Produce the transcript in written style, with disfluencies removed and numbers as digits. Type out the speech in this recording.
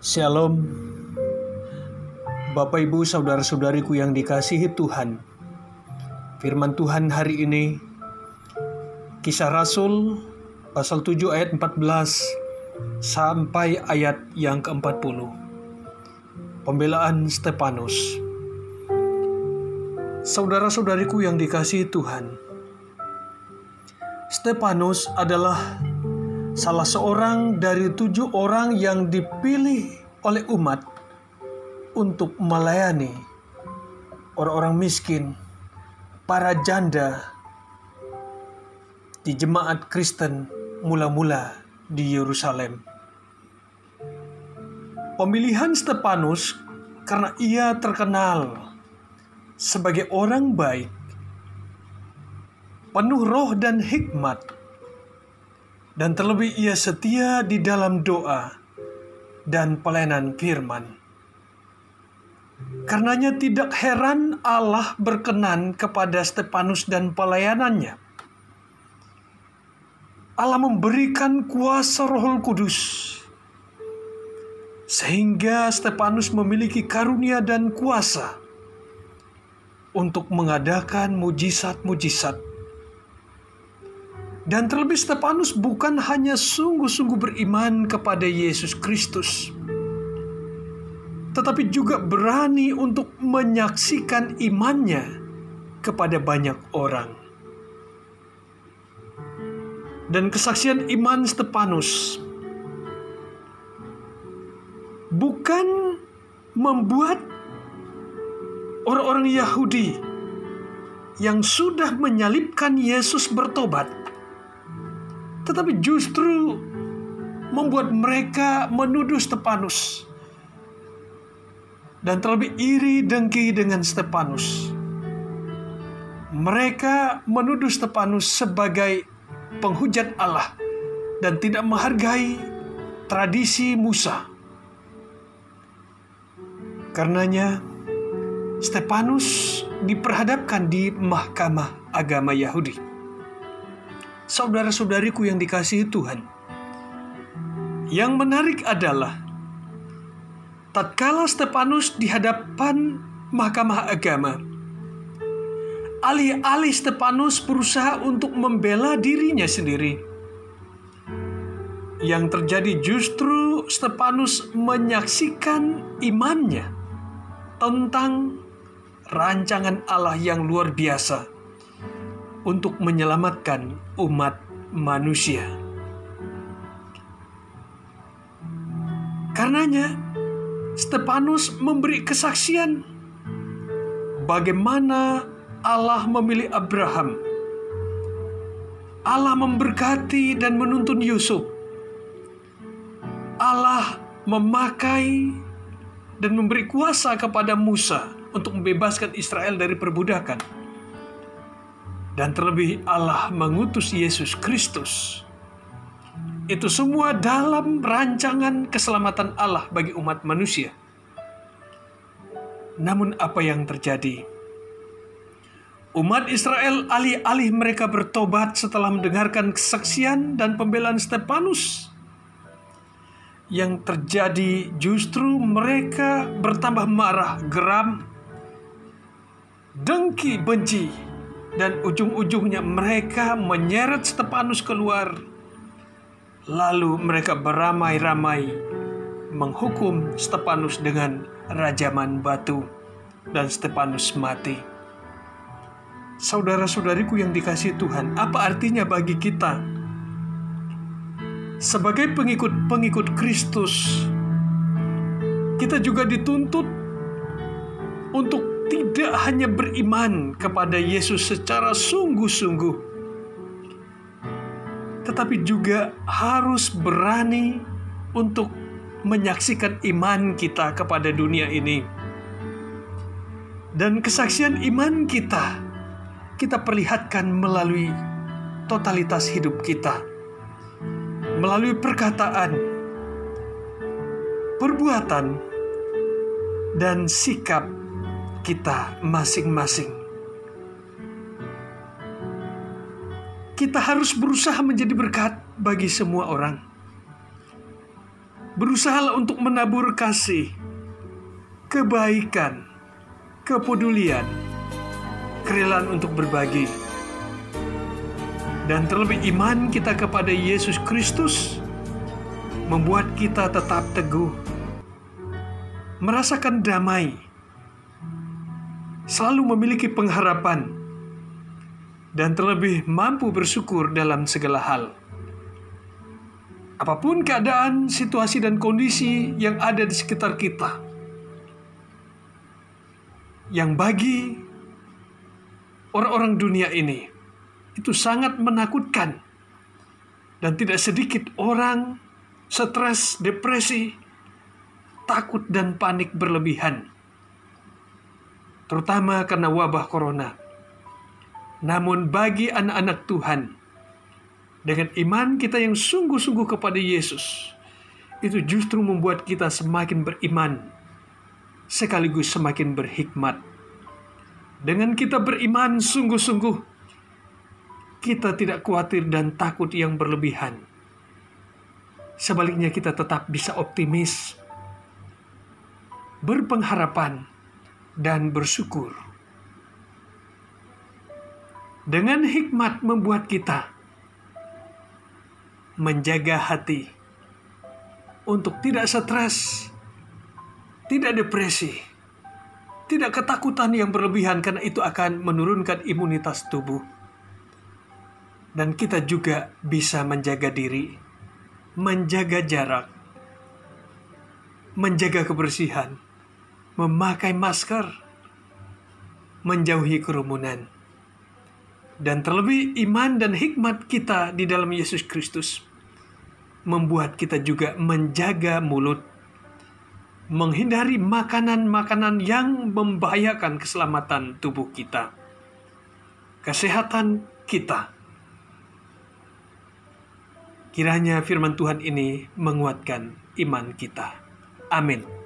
Shalom, Bapak Ibu Saudara-saudariku yang dikasihi Tuhan. Firman Tuhan hari ini, Kisah Rasul pasal 7 ayat 14 sampai ayat yang ke-40. Pembelaan Stefanus. Saudara-saudariku yang dikasihi Tuhan, Stefanus adalah salah seorang dari 7 orang yang dipilih oleh umat untuk melayani orang-orang miskin, para janda di jemaat Kristen mula-mula di Yerusalem. Pemilihan Stefanus karena ia terkenal sebagai orang baik, penuh roh dan hikmat, dan terlebih ia setia di dalam doa dan pelayanan firman. Karenanya tidak heran Allah berkenan kepada Stefanus dan pelayanannya. Allah memberikan kuasa Roh Kudus, sehingga Stefanus memiliki karunia dan kuasa untuk mengadakan mujizat-mujizat. Dan terlebih Stefanus bukan hanya sungguh-sungguh beriman kepada Yesus Kristus, tetapi juga berani untuk menyaksikan imannya kepada banyak orang. Dan kesaksian iman Stefanus bukan membuat orang-orang Yahudi yang sudah menyalibkan Yesus bertobat, tetapi justru membuat mereka menuduh Stefanus dan terlebih iri dengki dengan Stefanus. Mereka menuduh Stefanus sebagai penghujat Allah dan tidak menghargai tradisi Musa. Karenanya Stefanus diperhadapkan di mahkamah agama Yahudi. Saudara-saudariku yang dikasihi Tuhan, yang menarik adalah tatkala Stefanus di hadapan mahkamah agama, alih-alih Stefanus berusaha untuk membela dirinya sendiri, yang terjadi justru Stefanus menyaksikan imannya tentang rancangan Allah yang luar biasa untuk menyelamatkan umat manusia. Karenanya Stefanus memberi kesaksian bagaimana Allah memilih Abraham, Allah memberkati dan menuntun Yusuf, Allah memakai dan memberi kuasa kepada Musa untuk membebaskan Israel dari perbudakan. Dan terlebih Allah mengutus Yesus Kristus. Itu semua dalam rancangan keselamatan Allah bagi umat manusia. Namun apa yang terjadi? Umat Israel alih-alih mereka bertobat setelah mendengarkan kesaksian dan pembelaan Stefanus, yang terjadi justru mereka bertambah marah, geram, dengki, benci, dan ujung-ujungnya mereka menyeret Stefanus keluar. Lalu mereka beramai-ramai menghukum Stefanus dengan rajaman batu, dan Stefanus mati. Saudara-saudariku yang dikasihi Tuhan, apa artinya bagi kita sebagai pengikut-pengikut Kristus? Kita juga dituntut untuk tidak hanya beriman kepada Yesus secara sungguh-sungguh, tetapi juga harus berani untuk menyaksikan iman kita kepada dunia ini. Dan kesaksian iman kita perlihatkan melalui totalitas hidup kita, melalui perkataan, perbuatan, dan sikap kita masing-masing. Kita harus berusaha menjadi berkat bagi semua orang. Berusahalah untuk menabur kasih, kebaikan, kepedulian, kerelaan untuk berbagi. Dan terlebih iman kita kepada Yesus Kristus membuat kita tetap teguh, merasakan damai, selalu memiliki pengharapan, dan terlebih mampu bersyukur dalam segala hal. Apapun keadaan, situasi, dan kondisi yang ada di sekitar kita, yang bagi orang-orang dunia ini itu sangat menakutkan, dan tidak sedikit orang stres, depresi, takut, dan panik berlebihan, terutama karena wabah corona. Namun bagi anak-anak Tuhan, dengan iman kita yang sungguh-sungguh kepada Yesus, itu justru membuat kita semakin beriman, sekaligus semakin berhikmat. Dengan kita beriman sungguh-sungguh, kita tidak khawatir dan takut yang berlebihan. Sebaliknya kita tetap bisa optimis, berpengharapan, dan bersyukur. Dengan hikmat membuat kita menjaga hati untuk tidak stres, tidak depresi, tidak ketakutan yang berlebihan, karena itu akan menurunkan imunitas tubuh. Dan kita juga bisa menjaga diri, menjaga jarak, menjaga kebersihan, memakai masker, menjauhi kerumunan. Dan terlebih iman dan hikmat kita di dalam Yesus Kristus membuat kita juga menjaga mulut, menghindari makanan-makanan yang membahayakan keselamatan tubuh kita, kesehatan kita. Kiranya firman Tuhan ini menguatkan iman kita. Amin.